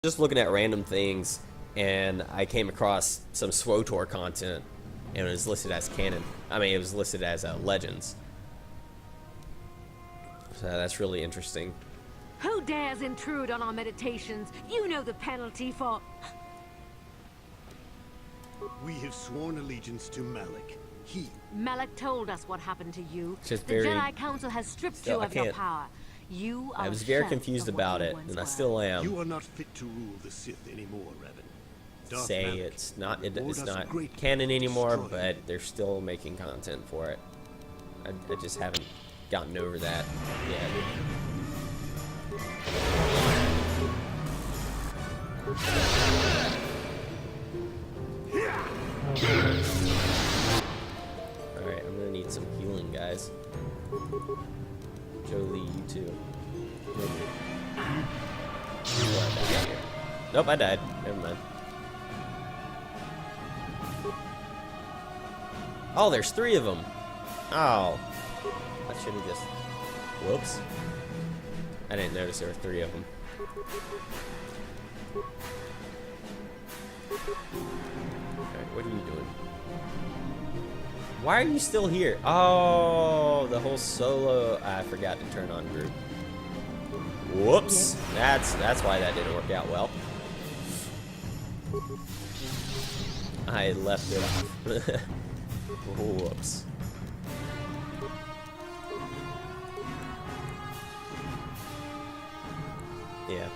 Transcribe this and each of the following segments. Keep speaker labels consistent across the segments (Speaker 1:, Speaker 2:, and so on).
Speaker 1: Just looking at random things, and I came across some KOTOR content, and it was listed as canon. I mean, it was listed as Legends. So that's really interesting.
Speaker 2: Who dares intrude on our meditations? You know the penalty for...
Speaker 3: We have sworn allegiance to Malik.
Speaker 2: Malik told us what happened to you.
Speaker 1: Just
Speaker 2: the
Speaker 1: very...
Speaker 2: Jedi Council has stripped you of your power. You are
Speaker 1: I was very confused about it, and I still am.
Speaker 3: You are not fit to rule the Sith anymore, Revan.
Speaker 1: Say
Speaker 3: Malik,
Speaker 1: it's not canon anymore, but they're still making content for it. I just haven't gotten over that yet. Alright, I'm gonna need some healing, guys. Jolie, you too. Nope, I died. Never mind. Oh, there's 3 of them. Oh. I should have just... Whoops. I didn't notice there were 3 of them. Alright, what are you doing? Why are you still here? Oh, the whole solo... I forgot to turn on group. Whoops. That's why that didn't work out well. I left it off. Whoops. Yeah.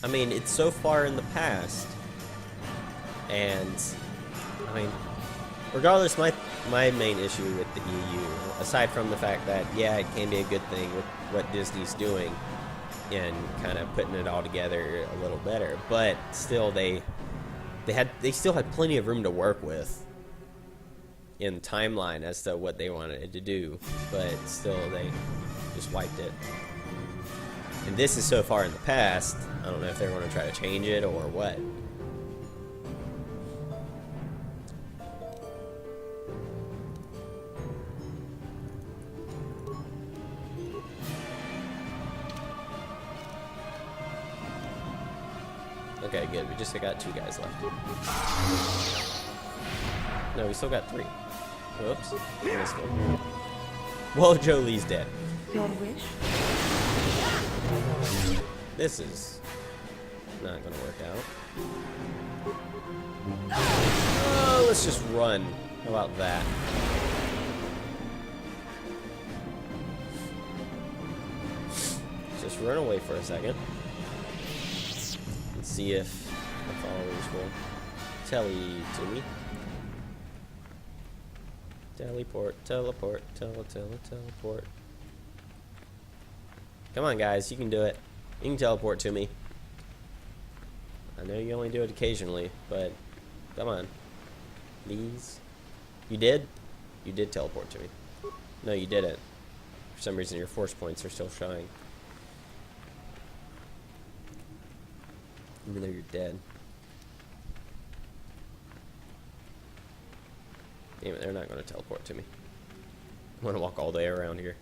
Speaker 1: I mean, it's so far in the past. And, I mean, regardless, my main issue with the EU, aside from the fact that, yeah, it can be a good thing with what Disney's doing and kind of putting it all together a little better, but still they still had plenty of room to work with in the timeline as to what they wanted to do, but still they just wiped it. And this is so far in the past, I don't know if they want to try to change it or what. Okay, good. We just got 2 guys left. No, we still got 3. Whoops. Missed one. Well, Jolie's dead.
Speaker 4: Your wish?
Speaker 1: This is not gonna work out. Let's just run. How about that? Let's just run away for a second. See if the followers will to me. Teleport, teleport, teleport. Come on, guys, you can do it. You can teleport to me. I know you only do it occasionally, but come on. Please. You did? You did teleport to me. No, you didn't. For some reason, your force points are still showing. Even though you're dead. Damn it, they're not going to teleport to me. I'm going to walk all the way around here.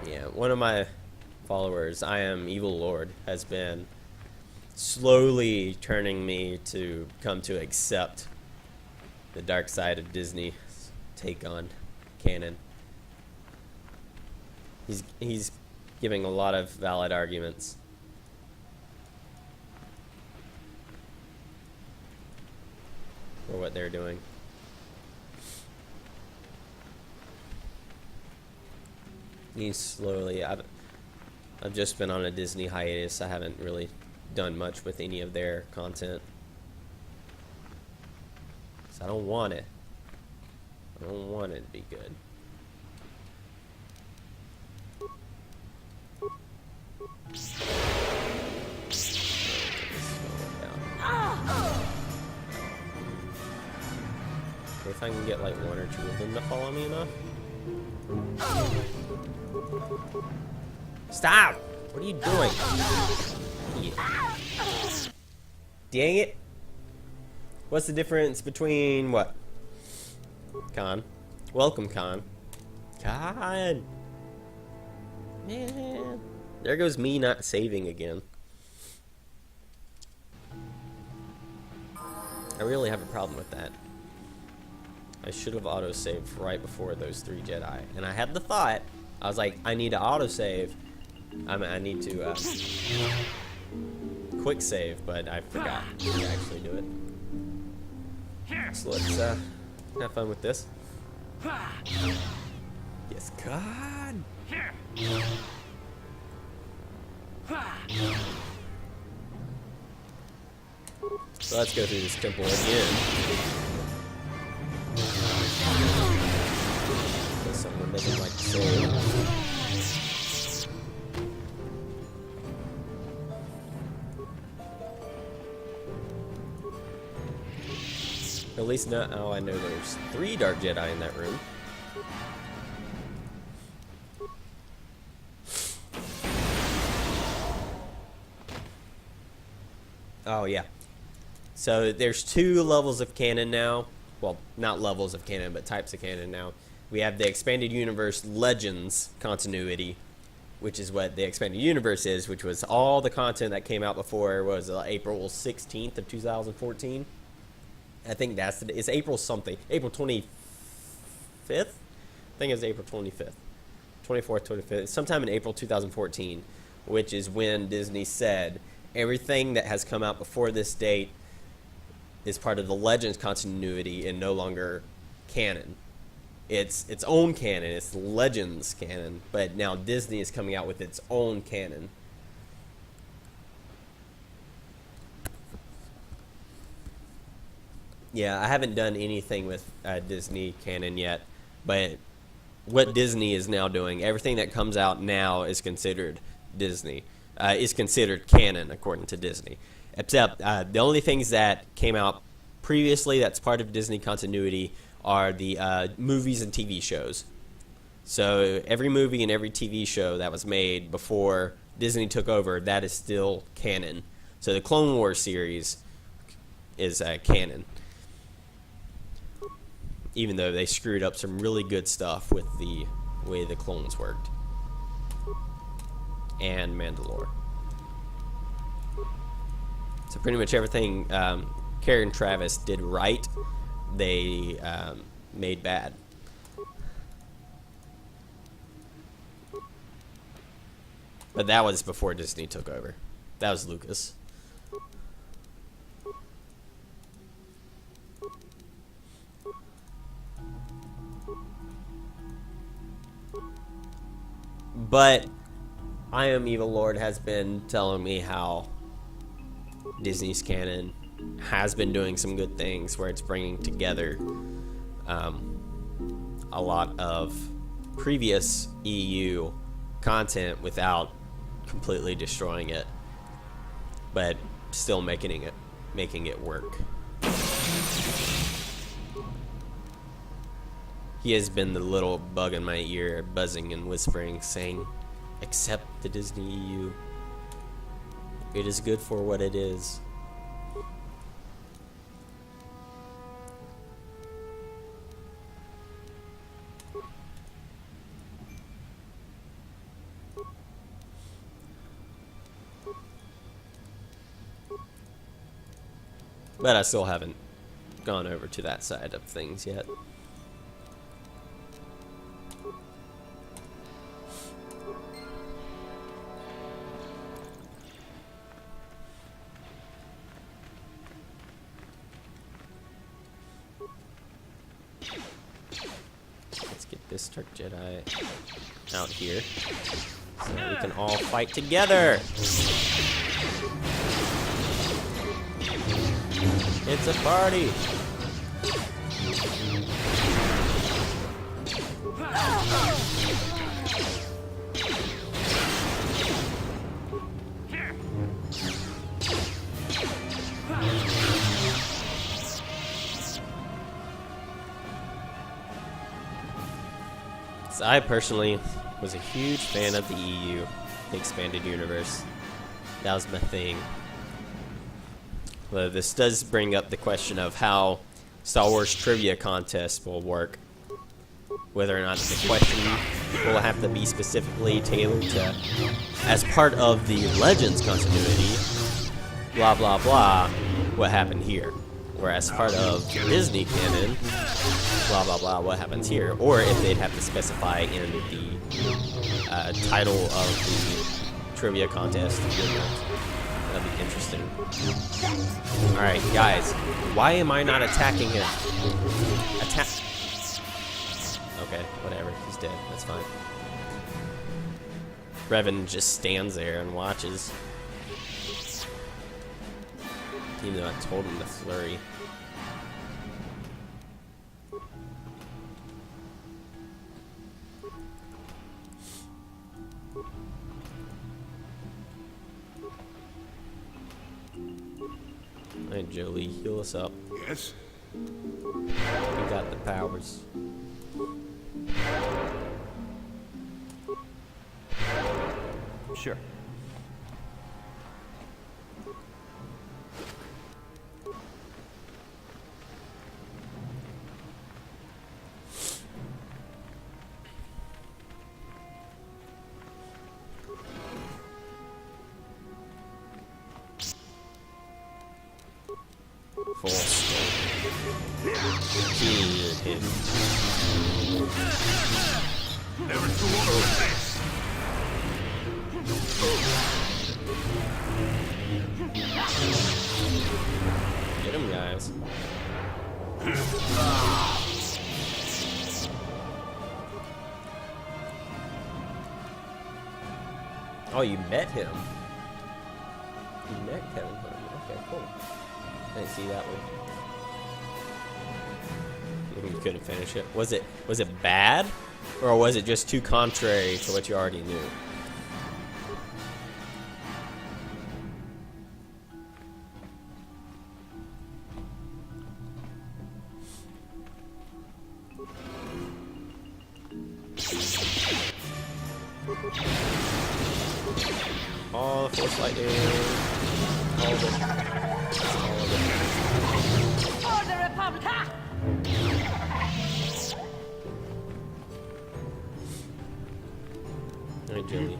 Speaker 1: Yeah, one of my followers, I am Evil Lord, has been slowly turning me to come to accept the dark side of Disney. Take on canon. He's giving a lot of valid arguments. For what they're doing. He's slowly... I've just been on a Disney hiatus. I haven't really done much with any of their content. So I don't want it. I don't want it to be good. If I can get like 1 or 2 of them to follow me enough. Stop! What are you doing? Dang it. What's the difference between what? Khan. Welcome, Khan. Khan! Man. There goes me not saving again. I really have a problem with that. I should have autosaved right before those 3 Jedi. And I had the thought, I was like, I need to autosave. I need to quick save, but I forgot to actually do it. So let's have fun with this. Yes, God. So let's go through this temple again. That's something that doesn't like to say. At least now I know there's 3 Dark Jedi in that room. Oh, yeah. So there's 2 levels of canon now. Well, not levels of canon, but types of canon now. We have the Expanded Universe Legends continuity, which is what the Expanded Universe is, which was all the content that came out before was April 16th of 2014. I think that's it's April something. April 25th? I think it's April 25th. 24th, 25th. Sometime in April 2014, which is when Disney said everything that has come out before this date is part of the Legends continuity and no longer canon. It's its own canon. It's Legends canon. But now Disney is coming out with its own canon. Yeah, I haven't done anything with Disney canon yet, but what Disney is now doing, everything that comes out now is considered Disney, is considered canon according to Disney. Except the only things that came out previously that's part of Disney continuity are the movies and TV shows. So every movie and every TV show that was made before Disney took over, that is still canon. So the Clone Wars series is canon. Even though they screwed up some really good stuff with the way the clones worked. And Mandalore. So pretty much everything Karen Travis did right, they made bad. But that was before Disney took over. That was Lucas. But I Am Evil Lord has been telling me how Disney's canon has been doing some good things where it's bringing together a lot of previous EU content without completely destroying it, but still making it work. He has been the little bug in my ear, buzzing and whispering, saying, accept the Disney EU. It is good for what it is. But I still haven't gone over to that side of things yet. Let's get this Dark Jedi out here so that we can all fight together. It's a party. So I personally was a huge fan of the EU, the Expanded Universe. That was my thing. Well, this does bring up the question of how Star Wars trivia contests will work. Whether or not the question will have to be specifically tailored to, as part of the Legends continuity, blah blah blah, what happened here. Or as part of Disney canon, blah blah blah, what happens here. Or if they'd have to specify in the title of the trivia contest. That'd be interesting. Alright, guys. Why am I not attacking him? Attack. Okay, whatever. He's dead. That's fine. Revan just stands there and watches. Even though I told him to flurry. Alright, Jolie, heal us up.
Speaker 3: Yes?
Speaker 1: We got the powers.
Speaker 3: Sure.
Speaker 1: Full Kill him.
Speaker 3: Never too old for this.
Speaker 1: Get him, guys. Oh, you met him. You met Kevin Hart. Okay, cool. I didn't see that one. You couldn't finish it. Was it bad, or was it just too contrary to what you already knew? Oh, Force Lightning. All of it. All of it.
Speaker 2: For the Republic! Ha!
Speaker 1: Alright, Jolie.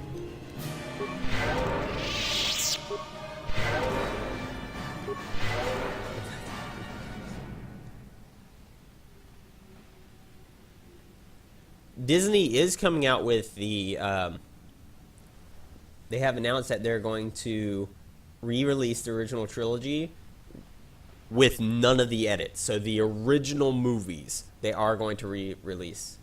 Speaker 1: Disney is coming out with the they have announced that they're going to re-release the original trilogy with none of the edits. So the original movies they are going to re-release.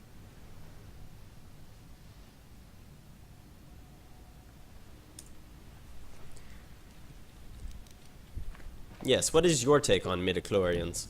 Speaker 1: Yes, what is your take on midichlorians?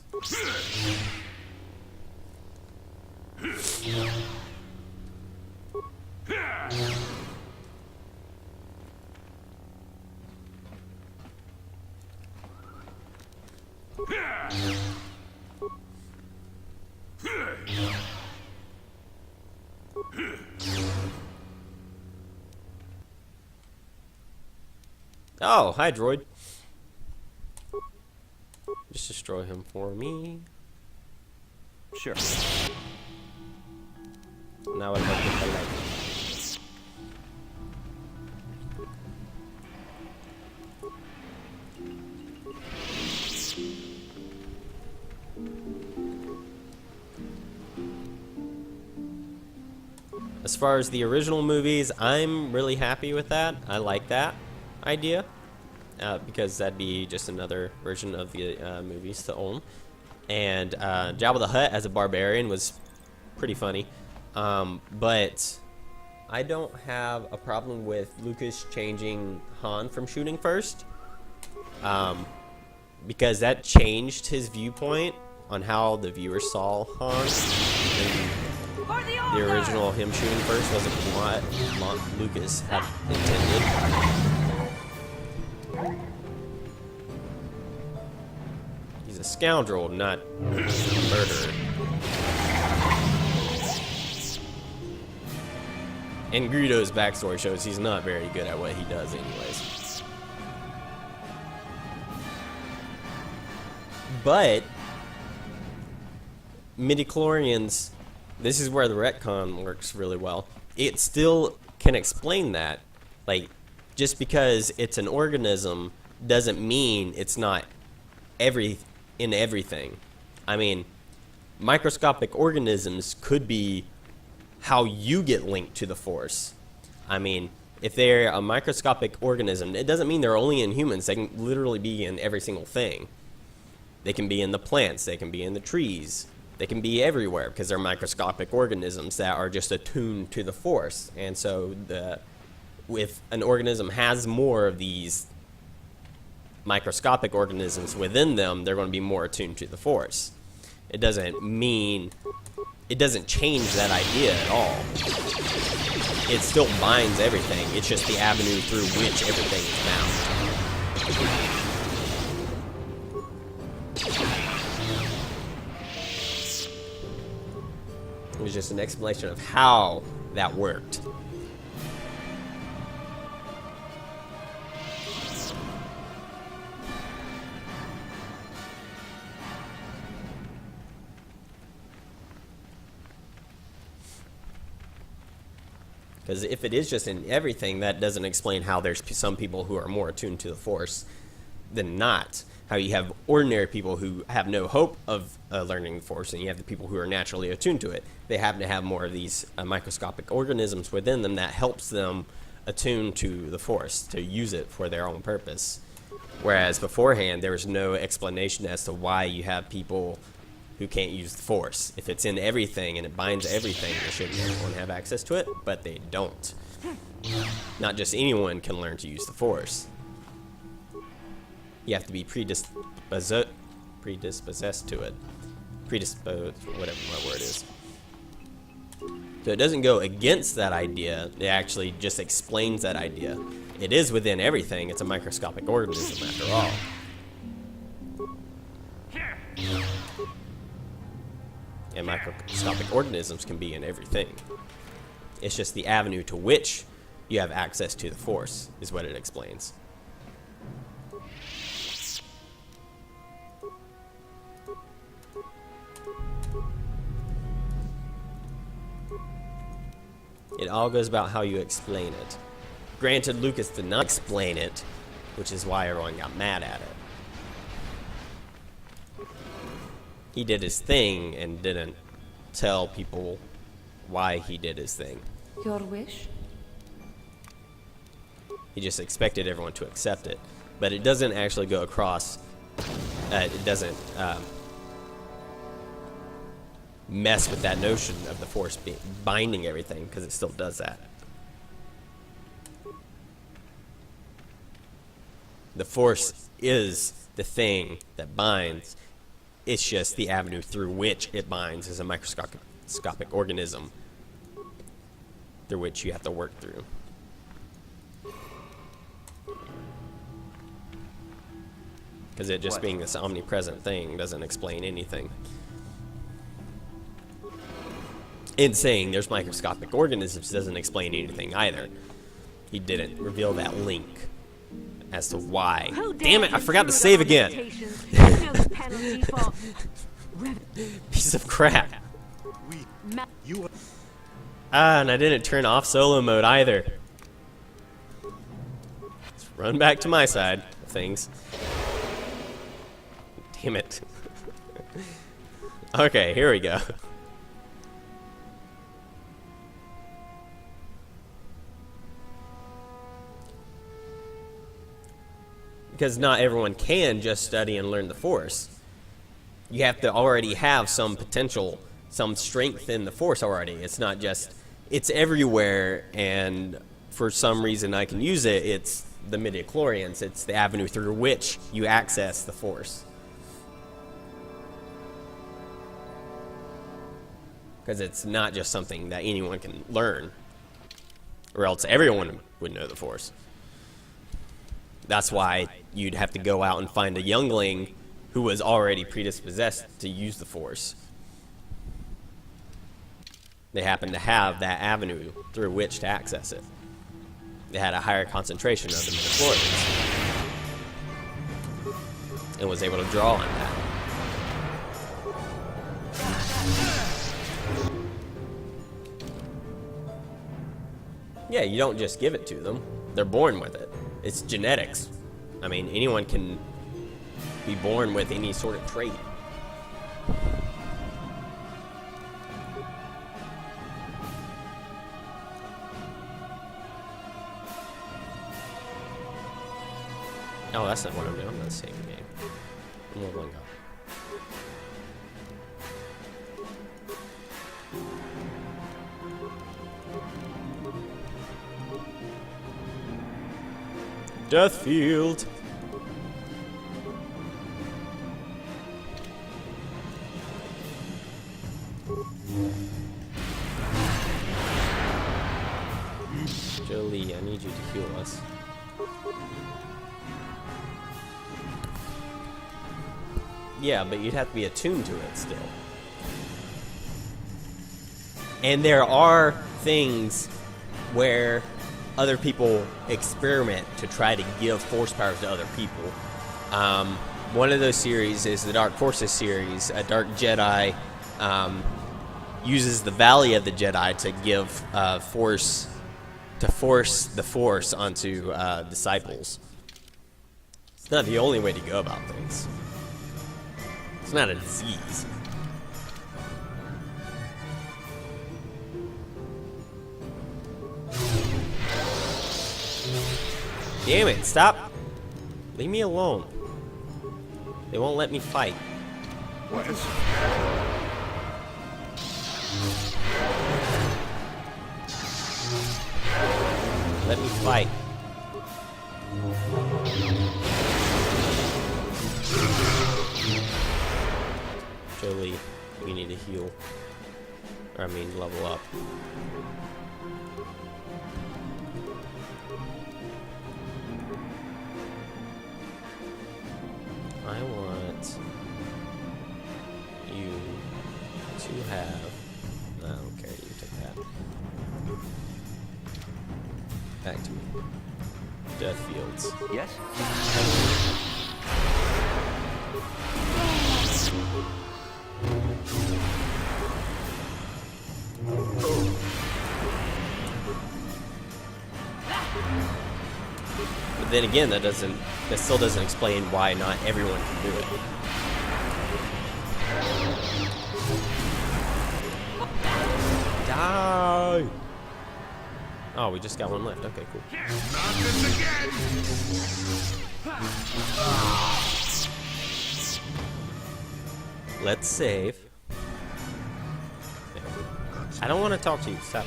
Speaker 1: Oh, hi, droid. Just destroy him for me.
Speaker 3: Sure.
Speaker 1: Now I'll get the light. As far as the original movies, I'm really happy with that. I like that idea. Because that'd be just another version of the movies to own. And Jabba the Hutt as a barbarian was pretty funny. But I don't have a problem with Lucas changing Han from shooting first. Because that changed his viewpoint on how the viewer saw Han. And the original him shooting first wasn't what Lucas had intended. He's a scoundrel, not a murderer. And Greedo's backstory shows he's not very good at what he does anyways. But midichlorians, this is where the retcon works really well. It still can explain that. Like, just because it's an organism doesn't mean it's not in everything. I mean, microscopic organisms could be how you get linked to the Force. I mean, if they're a microscopic organism, it doesn't mean they're only in humans. They can literally be in every single thing. They can be in the plants. They can be in the trees. They can be everywhere because they're microscopic organisms that are just attuned to the Force. And so if an organism has more of these microscopic organisms within them, they're going to be more attuned to the Force. It doesn't change that idea at all. It still binds everything. It's just the avenue through which everything is bound. It was just an explanation of how that worked. Because if it is just in everything, that doesn't explain how there's some people who are more attuned to the Force than not. How you have ordinary people who have no hope of learning the Force, and you have the people who are naturally attuned to it. They happen to have more of these microscopic organisms within them that helps them attune to the Force, to use it for their own purpose. Whereas beforehand, there was no explanation as to why you have people who can't use the Force. If it's in everything and it binds everything, they shouldn't everyone have access to it, but they don't. Not just anyone can learn to use the Force. You have to be predisposed to it. Predisposed, whatever my word is. So it doesn't go against that idea, it actually just explains that idea. It is within everything, it's a microscopic organism after all. And microscopic organisms can be in everything. It's just the avenue to which you have access to the Force is what it explains. It all goes about how you explain it. Granted, Lucas did not explain it, which is why everyone got mad at it. He did his thing and didn't tell people why he did his thing.
Speaker 4: Your wish?
Speaker 1: He just expected everyone to accept it. But it doesn't actually go across, it doesn't mess with that notion of the Force binding everything, because it still does that. The Force is the thing that binds. It's just the avenue through which it binds as a microscopic organism through which you have to work through. Because it just being this omnipresent thing doesn't explain anything. And saying there's microscopic organisms doesn't explain anything either. He didn't reveal that link as to why. Damn it, I forgot to save again. Piece of crap. And I didn't turn off solo mode either. Let's run back to my side of things. Damn it. Okay, here we go. Because not everyone can just study and learn the Force. You have to already have some potential, some strength in the Force already. It's not just, it's everywhere, and for some reason I can use it. It's the midichlorians. It's the avenue through which you access the Force. Because it's not just something that anyone can learn, or else everyone would know the Force. That's why you'd have to go out and find a youngling who was already predisposed to use the Force. They happened to have that avenue through which to access it. They had a higher concentration of the midichlorians and was able to draw on that. Yeah, you don't just give it to them. They're born with it. It's genetics. I mean, anyone can be born with any sort of trait. Oh, that's not what I'm doing. I'm not saving the game. I'm leveling up. Deathfield. Jolie, I need you to heal us. Yeah, but you'd have to be attuned to it still. And there are things where other people experiment to try to give force powers to other people. One of those series is the Dark Forces series. A Dark Jedi uses the Valley of the Jedi to give force the Force onto disciples. It's not the only way to go about things. It's not a disease. Damn it, stop. Leave me alone. They won't let me fight.
Speaker 3: What is...
Speaker 1: Let me fight. Jolie, we need to heal. Or I mean, level up. I want you to have... I don't care, you take that. Back to me. Death Fields.
Speaker 4: Yes?
Speaker 1: But then again, that still doesn't explain why not everyone can do it. Die! Oh, we just got one left. Okay, cool.
Speaker 3: Not this again!
Speaker 1: Let's save. I don't want to talk to you. Stop.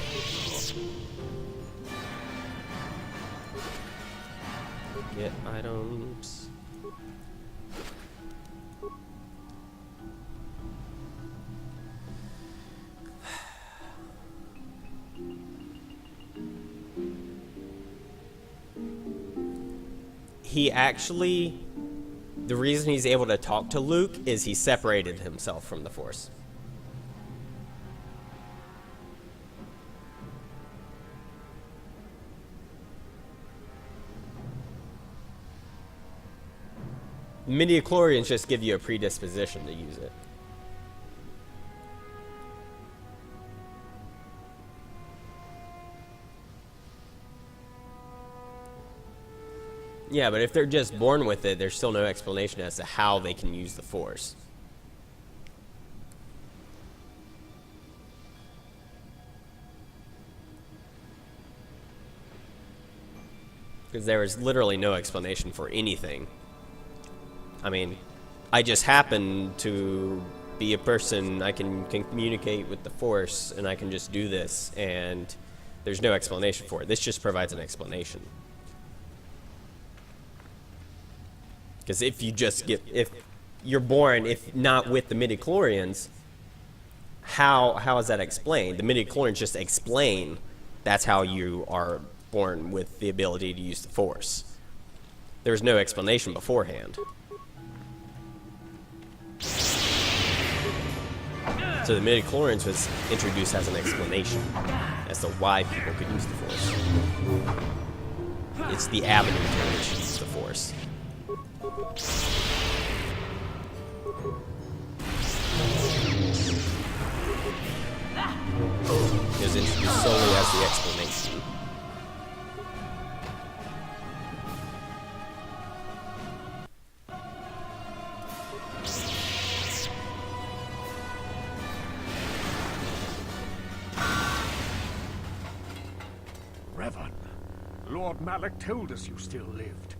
Speaker 1: Get items. He actually, the reason he's able to talk to Luke is he separated himself from the Force. Midi-chlorians just give you a predisposition to use it. Yeah, but if they're just born with it, there's still no explanation as to how they can use the Force. Because there is literally no explanation for anything. I mean, I just happen to be a person, I can communicate with the Force, and I can just do this, and there's no explanation for it. This just provides an explanation. Because if you're born, if not with the midi-chlorians, how is that explained? The midi-chlorians just explain that's how you are born with the ability to use the Force. There's no explanation beforehand. So the midi-chlorians was introduced as an explanation as to why people could use the Force. It's the avenue to which you use the Force. It was introduced solely as the explanation.
Speaker 4: Lord Malik told us you still lived.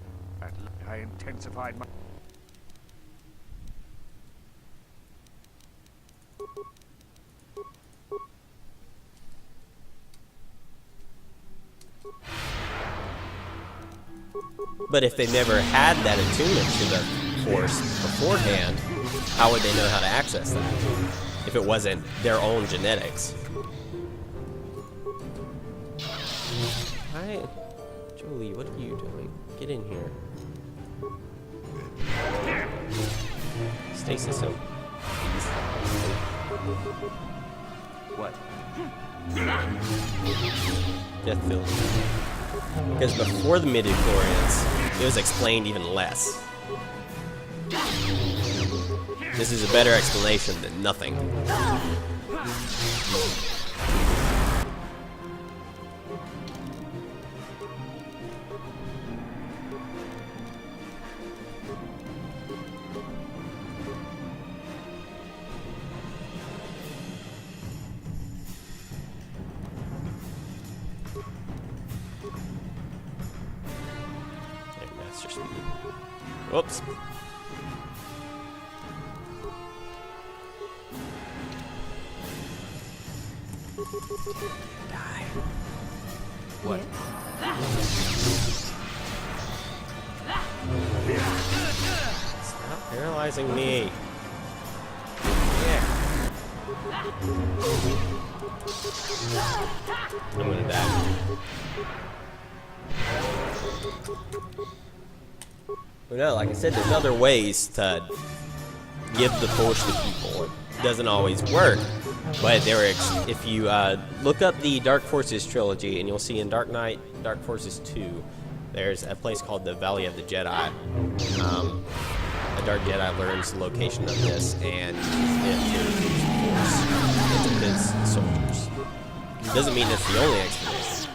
Speaker 4: I intensified my...
Speaker 1: But if they never had that attunement to the Force beforehand, how would they know how to access that? If it wasn't their own genetics. Hi, Jolie, what are you doing? Get in here. Stasis him.
Speaker 5: What?
Speaker 1: Death field. Because before the midichlorians, it was explained even less. This is a better explanation than nothing. Master speed. Whoops. Die.
Speaker 5: What?
Speaker 1: Stop paralyzing me. Yeah. I'm gonna die. But no, like I said, there's other ways to give the Force to people. It doesn't always work, but there are if you look up the Dark Forces trilogy, and you'll see in Dark Knight, Dark Forces 2, there's a place called the Valley of the Jedi. A Dark Jedi learns the location of this and uses it to use the Force into his soldiers. It doesn't mean it's the only explanation.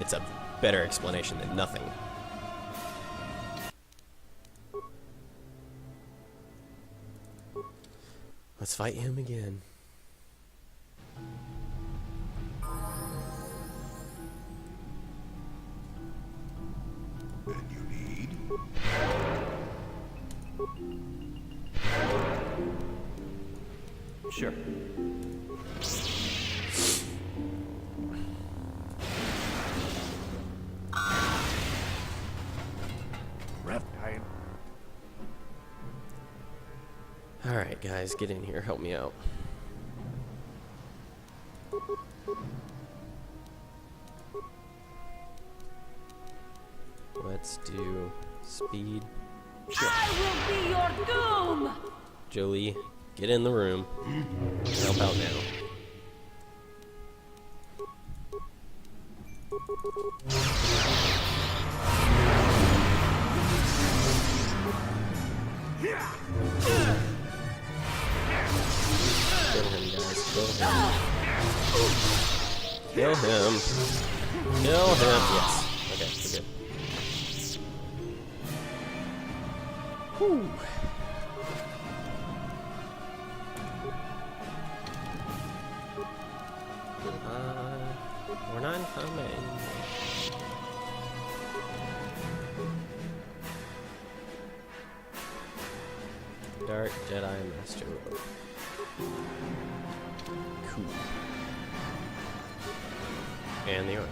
Speaker 1: It's a better explanation than nothing. Let's fight him again.
Speaker 3: And you need?
Speaker 5: Sure.
Speaker 1: Alright, guys, get in here. Help me out. Let's do speed.
Speaker 2: I will be your doom!
Speaker 1: Jolie, get in the room. Help out now. Kill him, guys. Kill him. Kill him. Kill him. Yes. Okay, we're good. Whew. We're not coming. Dark Jedi Master Robe. Cool. And the armor.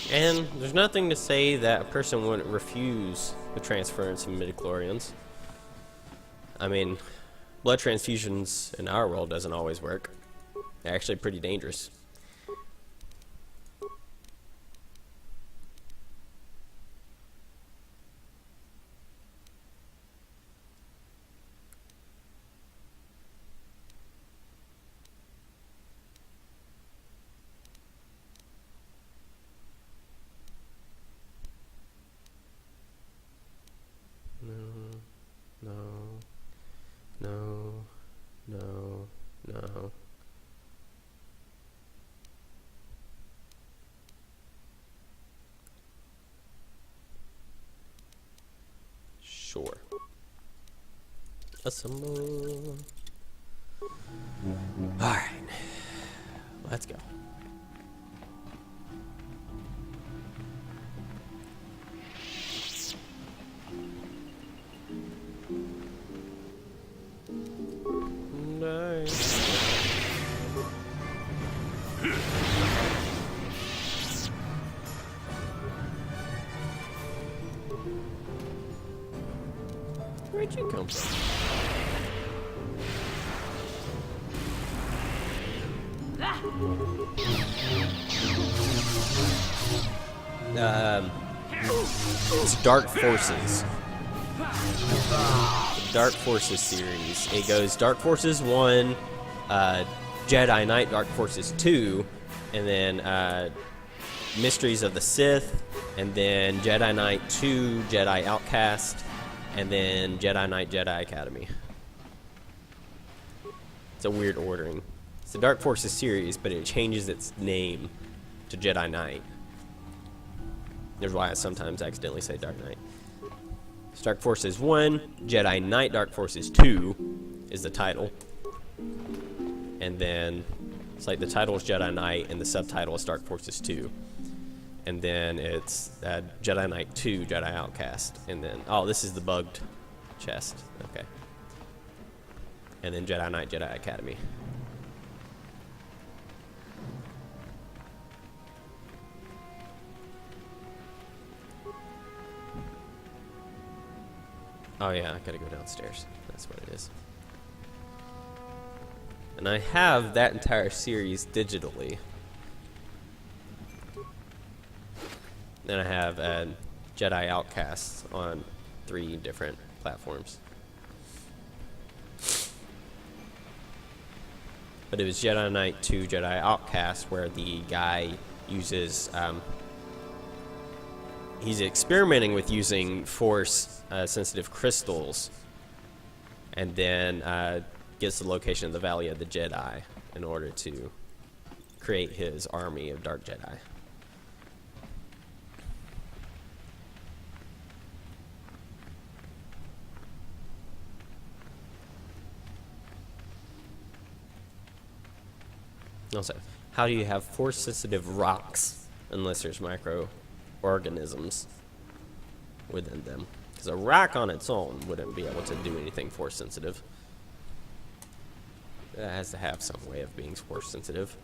Speaker 1: And there's nothing to say that a person wouldn't refuse the transference of midichlorians. I mean, blood transfusions in our world doesn't always work. They're actually pretty dangerous. No. Sure. Assemble. Alright. Let's go. Where'd you come from? It's Dark Forces. The Dark Forces series. It goes Dark Forces 1, Jedi Knight Dark Forces 2, and then Mysteries of the Sith, and then Jedi Knight 2, Jedi Outcast, and then Jedi Knight Jedi Academy. It's a weird ordering. It's the Dark Forces series, but it changes its name to Jedi Knight. There's why I sometimes accidentally say Dark Knight. It's Dark Forces 1, Jedi Knight Dark Forces 2 is the title. And then it's like the title is Jedi Knight and the subtitle is Dark Forces 2. And then it's Jedi Knight 2, Jedi Outcast. And then, oh, this is the bugged chest. Okay. And then Jedi Knight, Jedi Academy. Oh yeah, I gotta go downstairs. That's what it is. And I have that entire series digitally. Then I have Jedi Outcasts on 3 different platforms. But it was Jedi Knight 2, Jedi Outcast, where the guy uses... he's experimenting with using Force-sensitive crystals, and then gets the location of the Valley of the Jedi in order to create his army of Dark Jedi. Also, how do you have Force-sensitive rocks unless there's microorganisms within them? Because a rock on its own wouldn't be able to do anything Force-sensitive. It has to have some way of being Force-sensitive.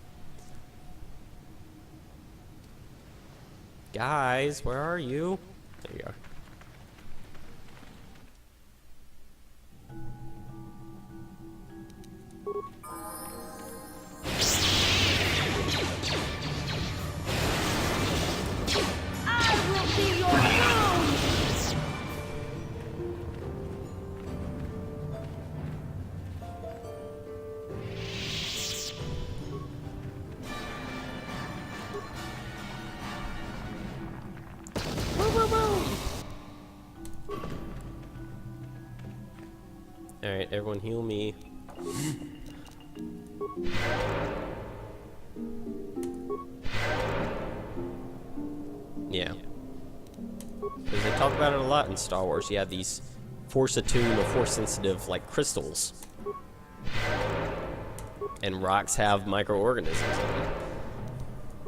Speaker 1: Guys, where are you? There you are. Alright, everyone heal me. Yeah. Because they talk about it a lot in Star Wars. You have these Force-attuned or Force-sensitive, like, crystals. And rocks have microorganisms in them.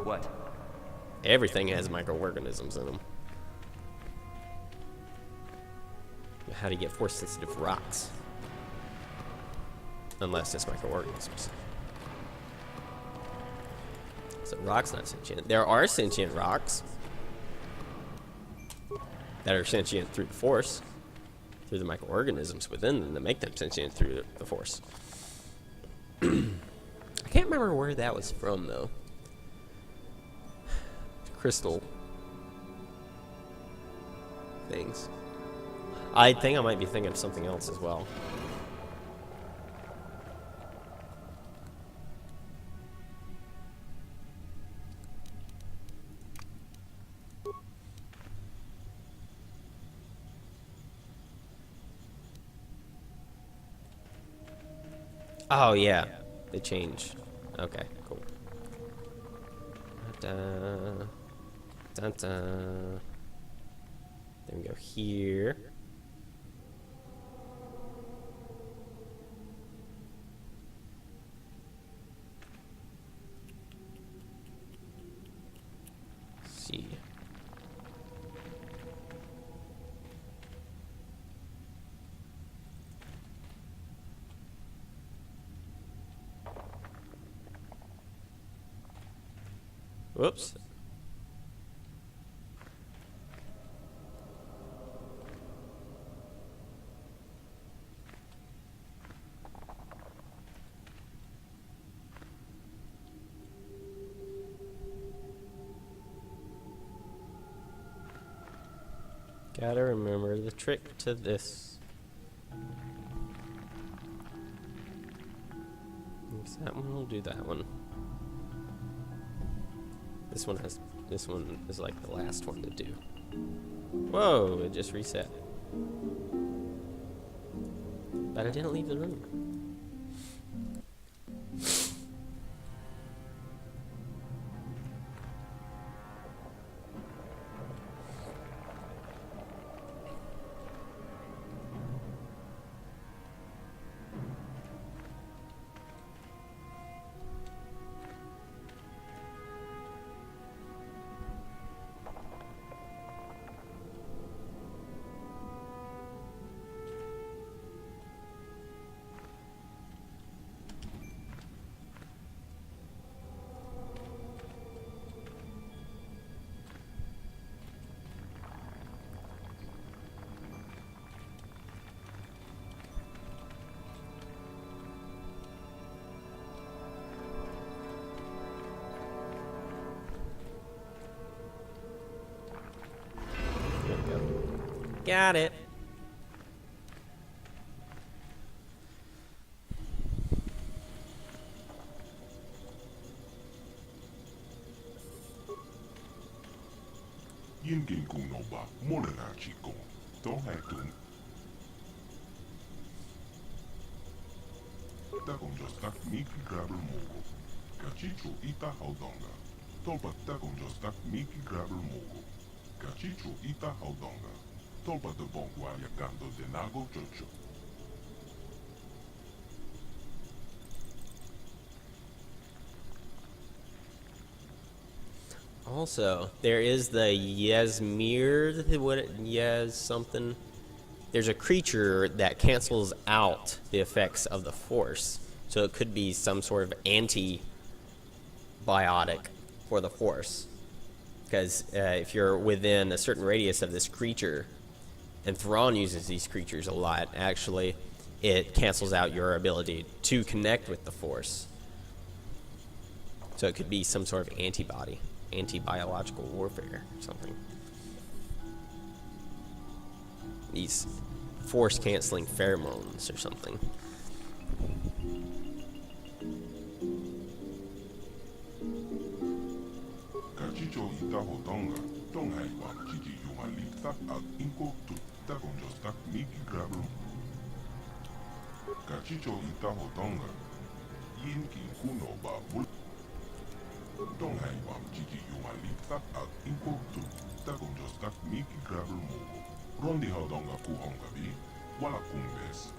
Speaker 5: What?
Speaker 1: Everything has microorganisms in them. How do you get Force-sensitive rocks? Unless it's microorganisms. So rocks not sentient. There are sentient rocks. that are sentient through the Force, through the microorganisms within them that make them sentient through the Force. I can't remember where that was from, though. Crystal things. I think I might be thinking of something else as well. Oh, yeah. They changed. Okay, cool. Dun, dun, dun. Then we go here. Let's see. Whoops. Gotta remember the trick to this. Use that one, we'll do that one. This one is like the last one to do. Whoa, it just reset. But I didn't leave the room. Got it.
Speaker 6: Yinkin kunoba molena chico. Don't have to. Takonjostak miki grabel mogo. Kachicho ita haudonga. Tolpa takonjostak miki grabel mogo. Kachicho ita haudonga. Tolpa de bongwa yakando de nago chocho.
Speaker 1: Also, there is the Yesmir, Yes something. There's a creature that cancels out the effects of the Force. So it could be some sort of antibiotic for the Force. Because if you're within a certain radius of this creature, and Thrawn uses these creatures a lot, actually, it cancels out your ability to connect with the Force. So it could be some sort of antibody. Anti-biological warfare or something. These force canceling pheromones or something.
Speaker 6: Kachicho ita hotonga. Don't have one chichi yumalita at inko to takonjostak miki grabel. Kachicho ita hotonga. Yinkin kunoba mul. Don't hang on, Gigi, you want leave that out in to Tagonjostak Miki Gravel Mogo. Rondi Hodonga Kuhonga B. Wala Kumbes.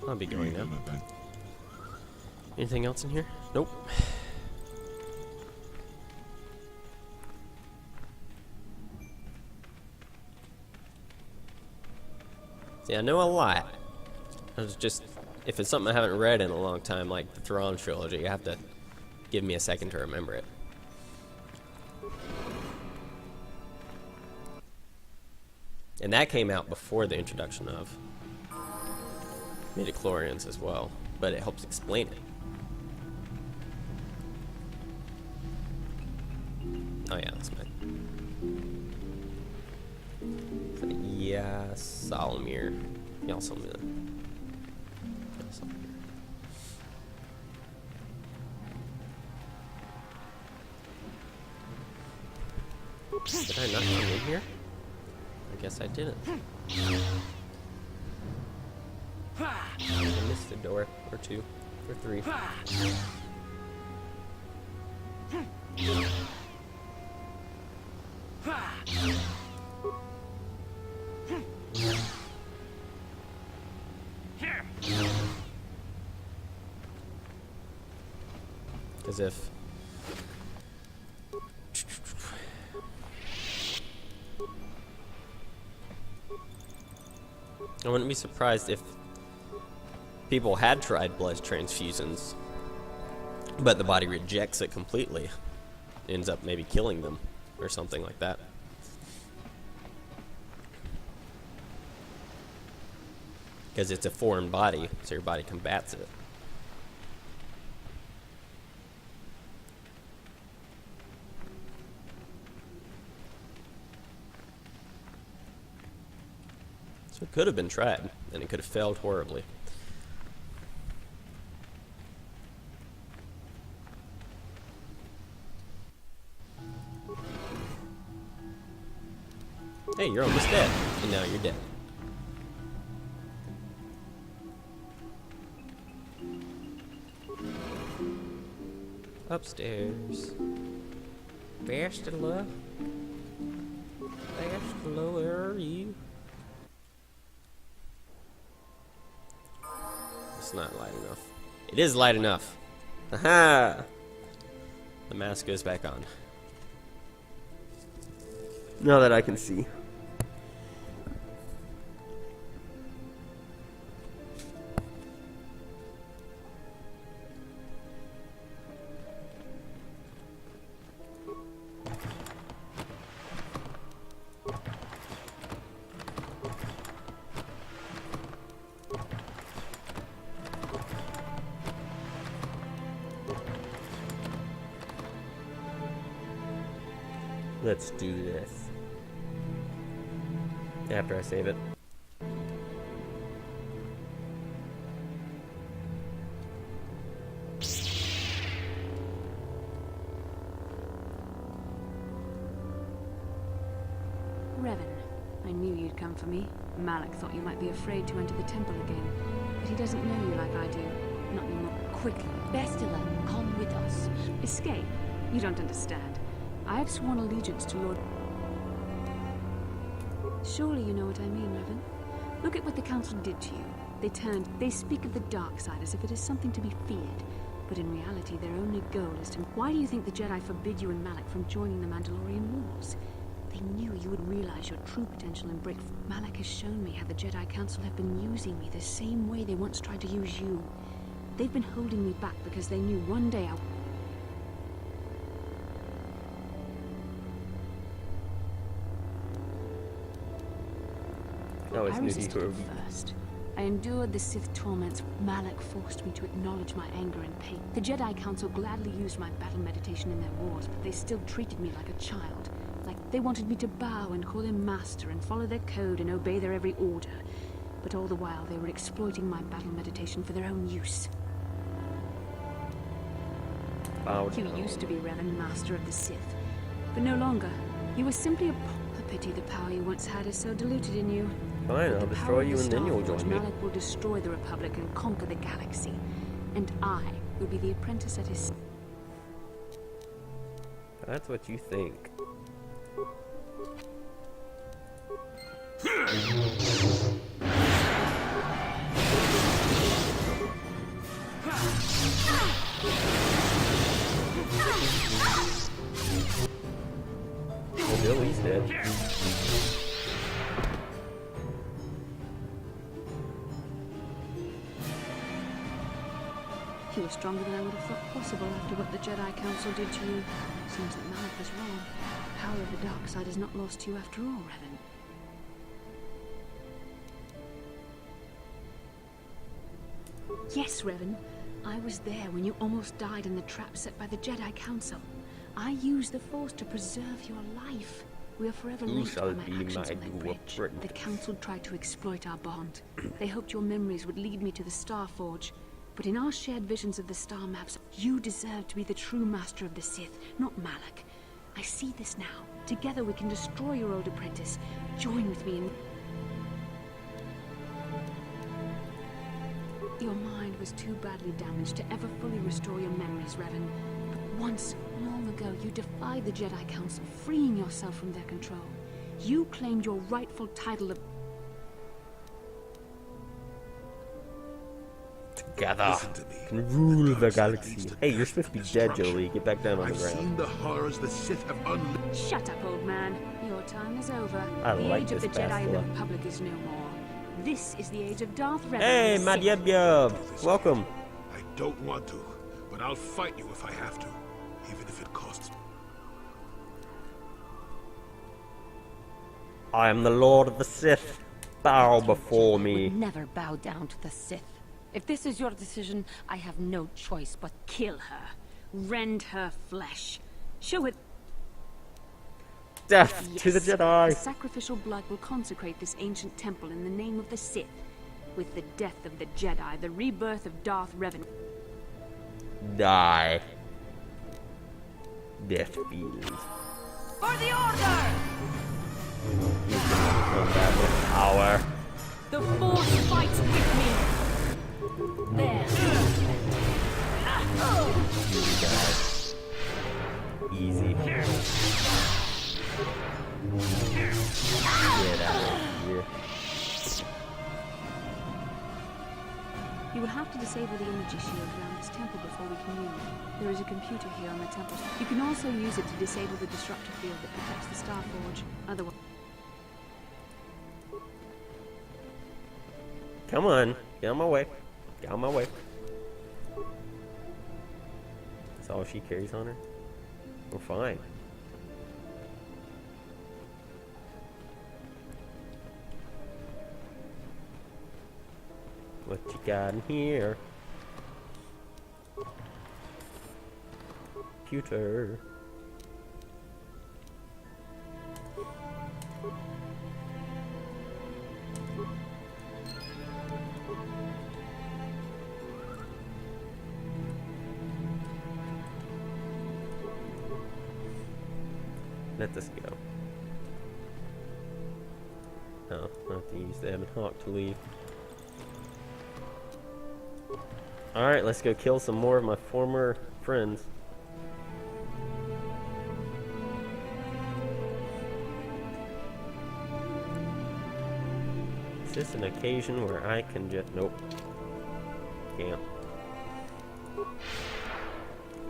Speaker 1: I'll be going now. Anything else in here? Nope. See, I know a lot. I was just, if it's something I haven't read in a long time, like the Thrawn trilogy, you have to give me a second to remember it. And that came out before the introduction of midichlorians as well, but it helps explain it. Oh yeah, that's mine. So, yeah, Solomir. Yeah, Solomir. Did I not come in here? I guess I didn't. I missed a door, or two, or three. As if I wouldn't be surprised if people had tried blood transfusions, but the body rejects it completely. Ends up maybe killing them or something like that. Because it's a foreign body, so your body combats it. So it could have been tried, and it could have failed horribly. Hey, you're almost dead, and now you're dead. Upstairs. Bastila. Bastila, where are you? It's not light enough. It is light enough. Aha! The mask goes back on. Now that I can see. Let's do this. After I save it.
Speaker 7: Revan, I knew you'd come for me. Malak thought you might be afraid to enter the temple again. But he doesn't know you like I do. Not anymore. Quickly,
Speaker 2: Bestila, come with us.
Speaker 7: escape. You don't understand. I have sworn allegiance to Lord... Surely you know what I mean, Revan. Look at what the Council did to you. They speak of the dark side as if it is something to be feared. But in reality, their only goal is to... Why do you think the Jedi forbid you and Malak from joining the Mandalorian Wars? They knew you would realize your true potential and break... Malak has shown me how the Jedi Council have been using me the same way they once tried to use you. They've been holding me back because they knew one day I... I resisted at first. I endured the Sith torments. Malak forced me to acknowledge my anger and pain. The Jedi Council gladly used my battle meditation in their wars, but they still treated me like a child. Like they wanted me to bow and call them master and follow their code and obey their every order. But all the while, they were exploiting my battle meditation for their own use. You used to be Revan, master of the Sith, but no longer. You were simply a pity the power you once had is so diluted in you.
Speaker 1: Fine, I'll destroy you and then you'll join me.
Speaker 7: Malak will destroy the Republic and conquer the galaxy. And I will be the apprentice at his...
Speaker 1: That's what you think. Well, Billy's dead.
Speaker 7: You were stronger than I would have thought possible after what the Jedi Council did to you. Seems that Malak was wrong. The power of the dark side is not lost to you after all, Revan. Yes, Revan. I was there when you almost died in the trap set by the Jedi Council. I used the Force to preserve your life. We are forever
Speaker 1: You
Speaker 7: linked
Speaker 1: shall
Speaker 7: by my
Speaker 1: be
Speaker 7: actions
Speaker 1: my
Speaker 7: on that
Speaker 1: new
Speaker 7: bridge.
Speaker 1: friend.
Speaker 7: The Council tried to exploit our bond. They hoped your memories would lead me to the Star Forge. But in our shared visions of the star maps, you deserve to be the true master of the Sith, not Malak. I see this now. Together we can destroy your old apprentice. Join with me in... Your mind was too badly damaged to ever fully restore your memories, Revan. But once, long ago, you defied the Jedi Council, freeing yourself from their control. You claimed your rightful title of...
Speaker 1: Together
Speaker 3: Listen to me.
Speaker 1: can rule the
Speaker 3: dark side
Speaker 1: galaxy.
Speaker 3: leads to
Speaker 1: Hey, you're
Speaker 3: death
Speaker 1: supposed to be
Speaker 3: and
Speaker 1: dead,
Speaker 3: destruction.
Speaker 1: Jolie. Get back down on the
Speaker 3: I've
Speaker 1: ground.
Speaker 3: seen the horrors the Sith have unleashed.
Speaker 7: Shut up, old man. Your time is over.
Speaker 1: I
Speaker 7: The
Speaker 1: like
Speaker 7: age of the
Speaker 1: this
Speaker 7: Jedi and the
Speaker 1: bastila.
Speaker 7: Republic is no more. This is the age of Darth Revan.
Speaker 1: Hey,
Speaker 7: the Sith.
Speaker 1: Madyeb, welcome.
Speaker 3: I don't want to, but I'll fight you if I have to, even if it costs me.
Speaker 1: I am the Lord of the Sith. Bow before me.
Speaker 2: Would never bow down to the Sith. If this is your decision, I have no choice but kill her. Rend her flesh. Show it.
Speaker 1: Death to the
Speaker 7: Yes,
Speaker 1: Jedi.
Speaker 7: the sacrificial blood will consecrate this ancient temple in the name of the Sith. With the death of the Jedi, the rebirth of Darth Revan.
Speaker 1: Die. Death fiend.
Speaker 2: For the Order!
Speaker 1: Combat with power.
Speaker 2: The Force fights with me! There.
Speaker 1: Easy. Get out of here.
Speaker 7: You will have to disable the energy shield around this temple before we can use it. There is a computer here on the temple. You can also use it to disable the disruptor field that protects the Star Forge. Otherwise...
Speaker 1: Come on. Get on my way. Get on my way. That's all she carries on her? We're fine. What you got in here? Computer. Let this go. Oh, I have to use the Ebon Hawk to leave. Alright, let's go kill some more of my former friends. Is this an occasion where I can just... Nope. Can't.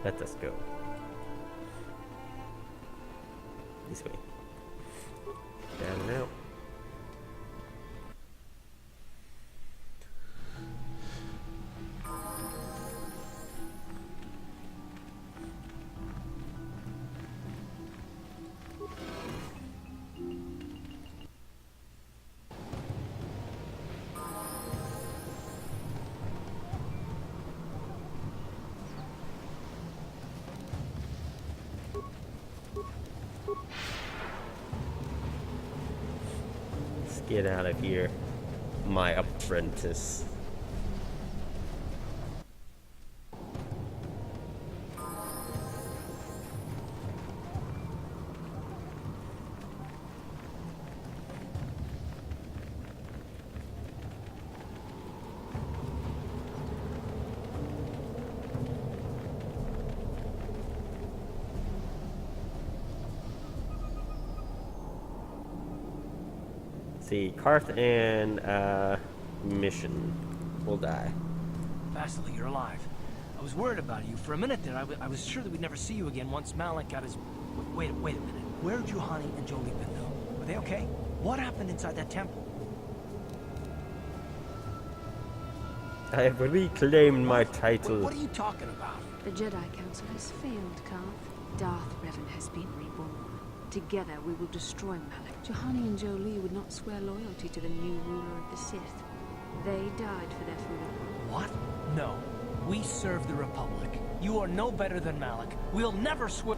Speaker 1: Let us go. This way. Down and out. Get out of here, my apprentice. See, Karth and Mission will die.
Speaker 8: Vasily, you're alive. I was worried about you. For a minute there, I was sure that we'd never see you again once Malak got his... Wait a minute. Where'd Juhani and Jolie been, though? Were they okay? What happened inside that temple?
Speaker 1: I have reclaimed my title.
Speaker 8: What are you talking about?
Speaker 7: The Jedi Council has failed, Karth. Darth Revan has been reborn. Together we will destroy Malak. Juhani and Jolie would not swear loyalty to the new ruler of the Sith. They died for their freedom.
Speaker 8: What? No. We serve the Republic. You are no better than Malik. We'll never swim.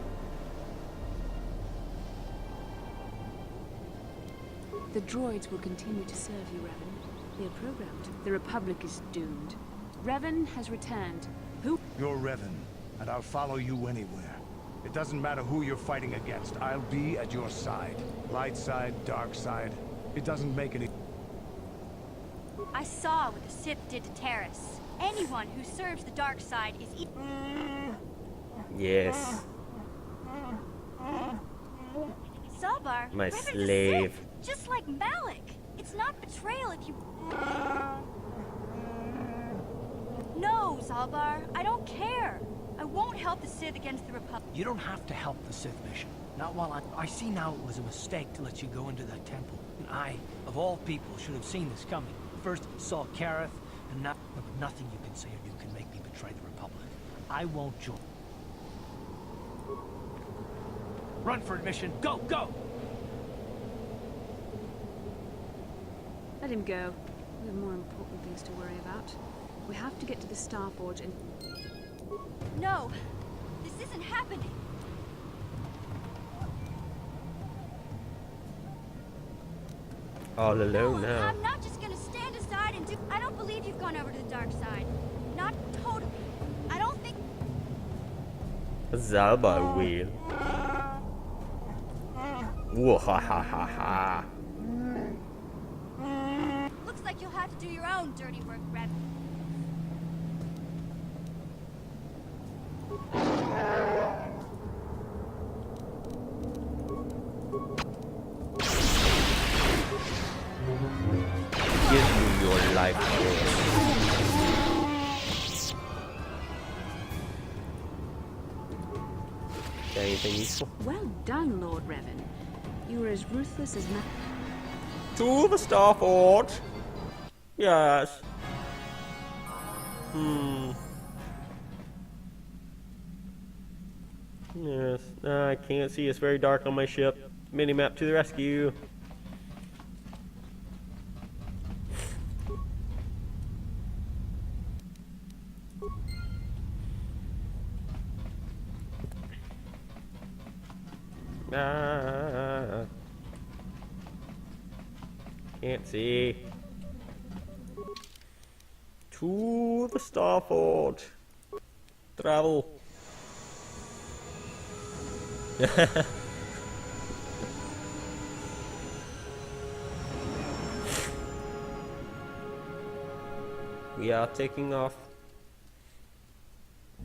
Speaker 7: The droids will continue to serve you, Revan. They're programmed. The Republic is doomed. Revan has returned. Who?
Speaker 4: You're Revan, and I'll follow you anywhere. It doesn't matter who you're fighting against. I'll be at your side. Light side, dark side. It doesn't make any...
Speaker 9: I saw what the Sith did to Terrace. Anyone who serves the dark side is
Speaker 1: Yes.
Speaker 9: Zalbar,
Speaker 1: My
Speaker 9: Revan
Speaker 1: slave.
Speaker 9: the Sith, just like Malik. It's not betrayal if you... No, Zalbar, I don't care. I won't help the Sith against the Republic.
Speaker 8: You don't have to help the Sith mission. Not while I see now it was a mistake to let you go into that temple. And I, of all people, should have seen this coming. First saw Kareth, and now nothing you can say or do can make me betray the Republic. I won't join. Run for admission. Go, go!
Speaker 7: Let him go. We have more important things to worry about. We have to get to the Starforge and...
Speaker 9: No, this isn't happening.
Speaker 1: All alone
Speaker 9: No,
Speaker 1: now.
Speaker 9: I'm not just gonna stand aside and do... I don't believe you've gone over to the dark side. Not totally. I don't think...
Speaker 1: Zalbar wheel. Whoa, ha ha ha ha.
Speaker 9: Looks like you'll have to do your own dirty work, Red.
Speaker 1: Give me your life force. Got anything useful?
Speaker 7: Well done, Lord Revan. You were as ruthless as
Speaker 1: To the Starforge. Yes. Yes. I can't see. It's very dark on my ship. Minimap to the rescue. Ah. Can't see. To the Starforge. Travel. We are taking off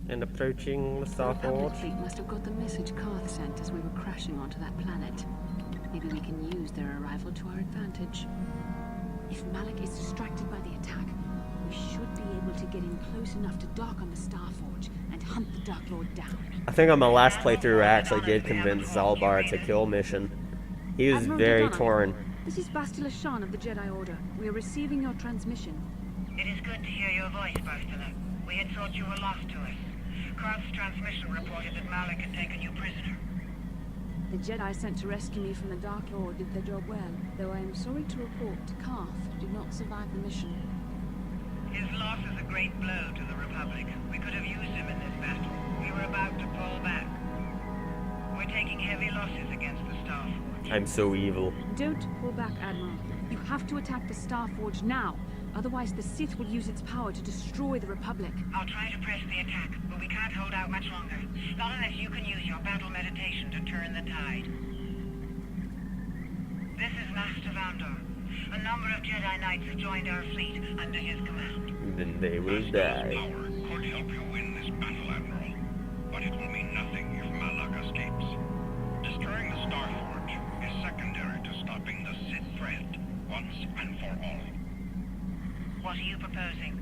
Speaker 1: and approaching the
Speaker 7: The Republic
Speaker 1: Starforge.
Speaker 7: fleet must have got the message Karth sent as we were crashing onto that planet. Maybe we can use their arrival to our advantage. If Malik is distracted by the attack, we should be able to get in close enough to dock on the Starforge and hunt the Dark Lord down.
Speaker 1: I think on my last playthrough I actually did convince Zalbar to kill mission. He was
Speaker 7: Admiral
Speaker 1: very
Speaker 7: O'Donnell,
Speaker 1: torn.
Speaker 7: This is Bastila Shan of the Jedi Order. We are receiving your transmission.
Speaker 10: It is good to hear your voice, Bastila. We had thought you were lost to us. Karth's transmission reported that Malik had taken you prisoner.
Speaker 7: The Jedi sent to rescue me from the Dark Lord did their job well, though I am sorry to report Karth did not survive the mission.
Speaker 10: His loss is a great blow to the Republic. We could have used him in this battle. We were about to pull back. We're taking heavy losses against the Starforge.
Speaker 1: I'm so evil.
Speaker 7: Don't pull back, Admiral. You have to attack the Starforge now. Otherwise, the Sith will use its power to destroy the Republic.
Speaker 10: I'll try to press the attack, but we can't hold out much longer. Not unless you can use your battle meditation to turn the tide. This is Master Vandor. A number of Jedi Knights have joined our fleet under his command.
Speaker 1: Then they will
Speaker 6: Master's
Speaker 1: die.
Speaker 6: power could help you win this battle, Admiral, but it will mean nothing if Malak escapes. Destroying the Starforge is secondary to stopping the Sith threat once and for all.
Speaker 10: What are you proposing?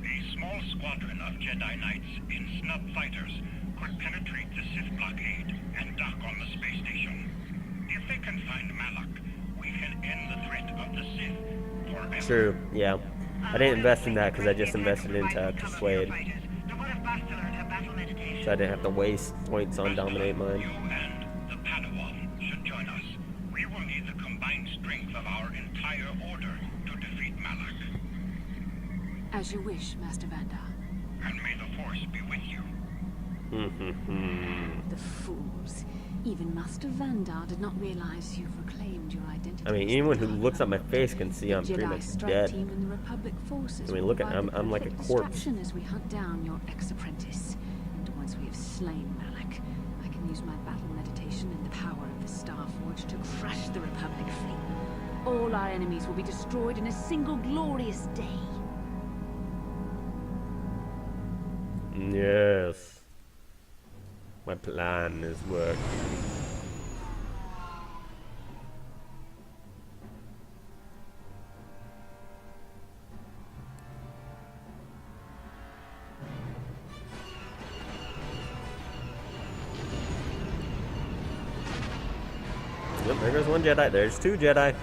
Speaker 6: A small squadron of Jedi Knights in snub fighters could penetrate the Sith blockade and dock on the space station. If they can find Malak, we can end the threat of the Sith forever.
Speaker 1: True, yeah. I didn't invest in that because I just invested into Persuade. So I didn't have to waste points on Dominate
Speaker 6: You
Speaker 1: mine.
Speaker 6: and the Padawan should join us. We will need the combined strength of our entire order to defeat Malak.
Speaker 7: As you wish, Master Vandar.
Speaker 10: And may the Force be with you.
Speaker 7: The fools. Even Master Vandar did not realize you've reclaimed your identity.
Speaker 1: I mean, anyone who looks at my face can see I'm pretty
Speaker 7: Jedi
Speaker 1: much
Speaker 7: strike
Speaker 1: dead.
Speaker 7: team and the Republic forces
Speaker 1: I mean,
Speaker 7: will
Speaker 1: look at
Speaker 7: provide
Speaker 1: I'm
Speaker 7: the
Speaker 1: like a
Speaker 7: perfect
Speaker 1: corpse.
Speaker 7: distraction as we hunt down your ex-apprentice. And once we have slain Malak, I can use my battle meditation and the power of the Star Forge to crush the Republic fleet. All our enemies will be destroyed in a single glorious day.
Speaker 1: Yes. My plan is working. Yep, there goes one Jedi. There's two Jedi.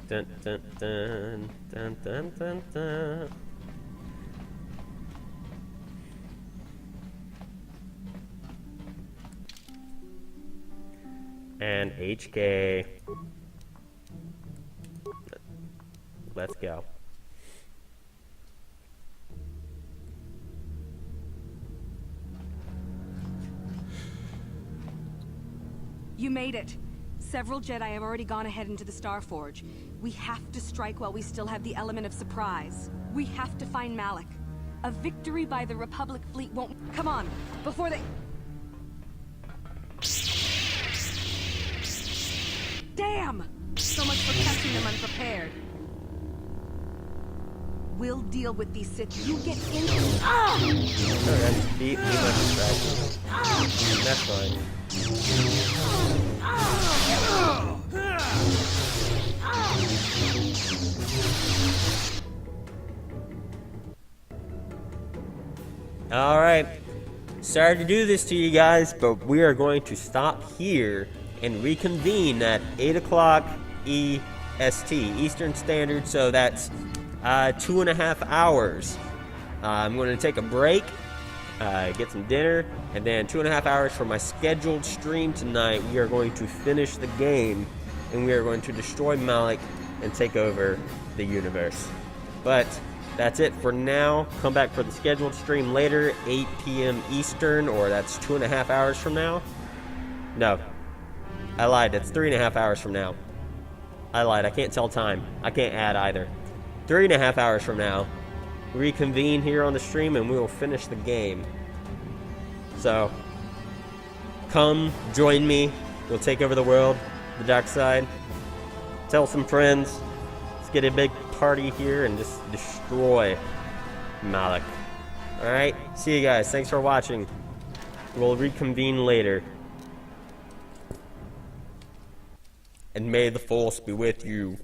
Speaker 1: Dun dun dun dun dun dun dun. And HK. Let's go.
Speaker 11: You made it. Several Jedi have already gone ahead into the Star Forge. We have to strike while we still have the element of surprise. We have to find Malak. A victory by the Republic fleet won't... Come on, before they... Damn! So much for catching them unprepared. We'll deal with these Sith. You get in... Ah!
Speaker 1: Alright, beat my distraction. That's fine. Alright, sorry to do this to you guys, but we are going to stop here and reconvene at 8 o'clock EST, Eastern Standard, so that's 2.5 hours. I'm going to take a break, get some dinner, and then 2.5 hours for my scheduled stream tonight. We are going to finish the game, and we are going to destroy Malak and take over the universe. But that's it for now. Come back for the scheduled stream later, 8 p.m. Eastern, or that's 2.5 hours from now. No, I lied. That's 3.5 hours from now. I lied. I can't tell time. I can't add either. 3.5 hours from now, reconvene here on the stream, and we will finish the game. So, come join me. We'll take over the world, the dark side. Tell some friends. Let's get a big party here and just destroy Malak. Alright, see you guys. Thanks for watching. We'll reconvene later. And may the Force be with you.